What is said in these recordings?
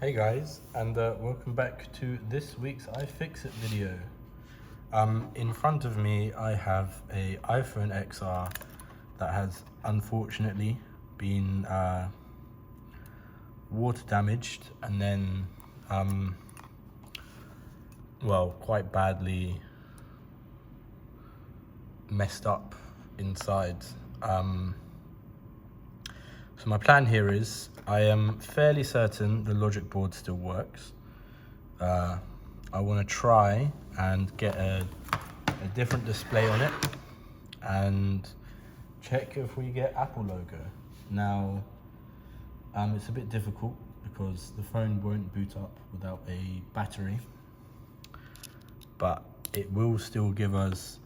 Hey guys, and welcome back to this week's iFixit video. In front of me I have a iPhone XR that has unfortunately been water damaged and then quite badly messed up inside. So my plan here is, I am fairly certain the logic board still works. I want to try and get a different display on it and check if we get Apple logo. Now, it's a bit difficult because the phone won't boot up without a battery, but it will still give us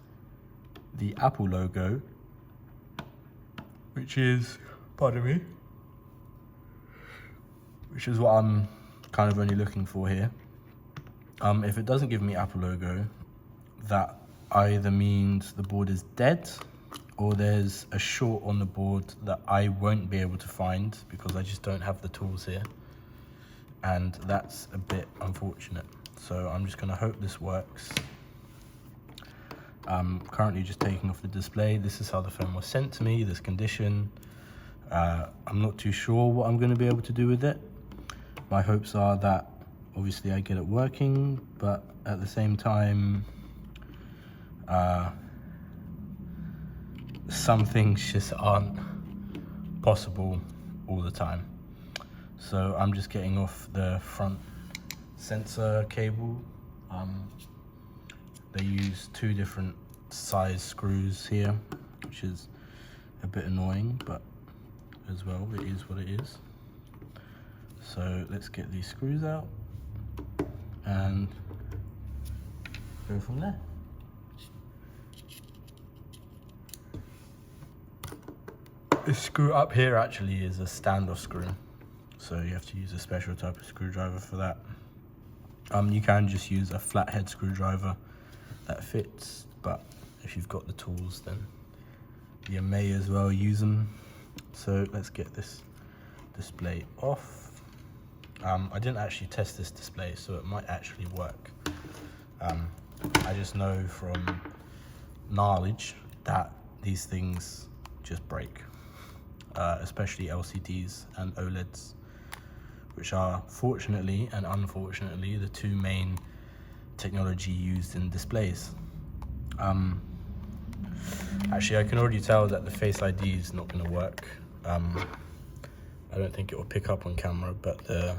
the Apple logo, which is, pardon me, which is what I'm kind of only looking for here. If it doesn't give me Apple logo, that either means the board is dead or there's a short on the board that I won't be able to find because I just don't have the tools here. And that's a bit unfortunate. So I'm just gonna hope this works. I'm currently just taking off the display. This is how the phone was sent to me, this condition. I'm not too sure what I'm going to be able to do with it. My hopes are that obviously I get it working, but at the same time, some things just aren't possible all the time. So I'm just getting off the front sensor cable. They use two different size screws here, which is a bit annoying, but as well, it is what it is. So let's get these screws out and go from there. This screw up here actually is a standoff screw, so you have to use a special type of screwdriver for that. You can just use a flathead screwdriver that fits, but if you've got the tools, then you may as well use them. So let's get this display off. I didn't actually test this display, so it might actually work. I just know from knowledge that these things just break, especially LCDs and OLEDs, which are fortunately and unfortunately the two main technology used in displays. Actually, I can already tell that the FaceID is not going to work. I don't think it will pick up on camera, but the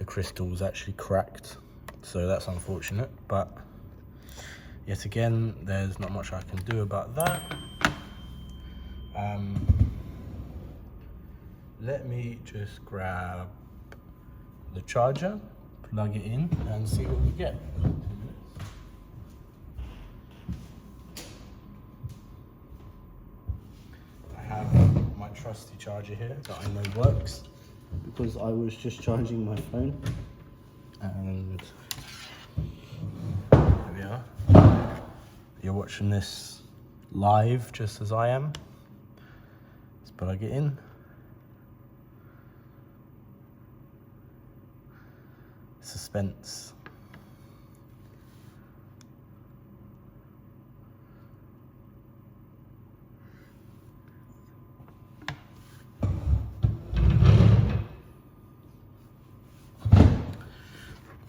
crystal is actually cracked, so that's unfortunate. But yet again, there's not much I can do about that. Let me just grab the charger, plug it in, and see what we get. I have my trusty charger here that I know works because I was just charging my phone, and there we are. You're watching this live just as I am. Let's plug it in. Suspense.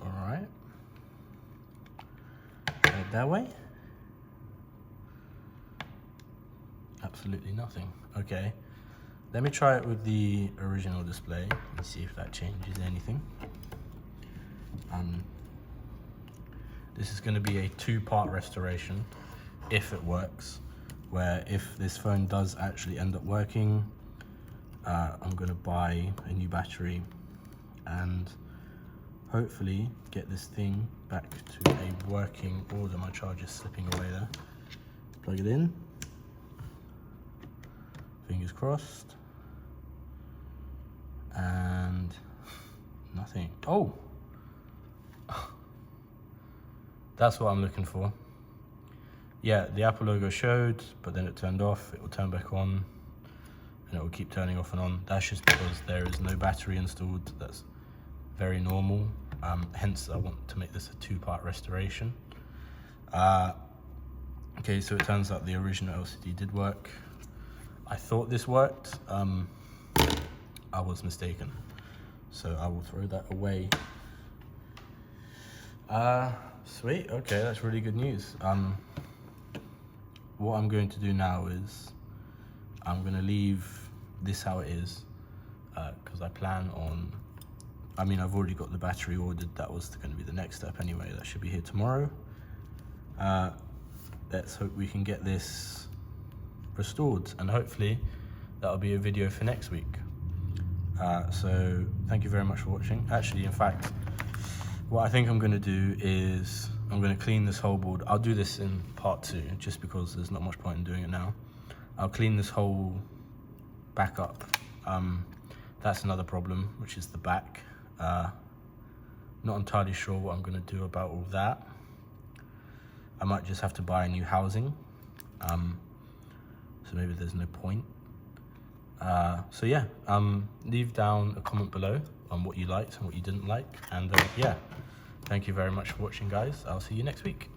All right. Head that way. Absolutely nothing. Okay. Let me try it with the original display and see if that changes anything. This is going to be a two-part restoration if it works, where if this phone does actually end up working, I'm going to buy a new battery and hopefully get this thing back to a working order. My charger's slipping away there. Plug it in. Fingers crossed. And nothing. Oh! That's what I'm looking for. Yeah, the Apple logo showed, but then it turned off. It will turn back on, and it will keep turning off and on. That's just because there is no battery installed. That's very normal. Hence I want to make this a 2-part restoration. Okay, so it turns out the original LCD did work. I thought this worked. I was mistaken, so I will throw that away. Sweet, okay, that's really good news. What I'm going to do now is I'm going to leave this how it is, because I plan on, I've already got the battery ordered. That was going to be the next step anyway. That should be here tomorrow. Let's hope we can get this restored, and hopefully that'll be a video for next week. So thank you very much for watching. Actually, in fact, what I think I'm going to do is I'm going to clean this whole board. I'll do this in part 2, just because there's not much point in doing it now. I'll clean this whole back up. That's another problem, which is the back. Not entirely sure what I'm going to do about all that. I might just have to buy a new housing. So maybe there's no point. So yeah, leave down a comment below on what you liked and what you didn't like. And yeah, thank you very much for watching, guys. I'll see you next week.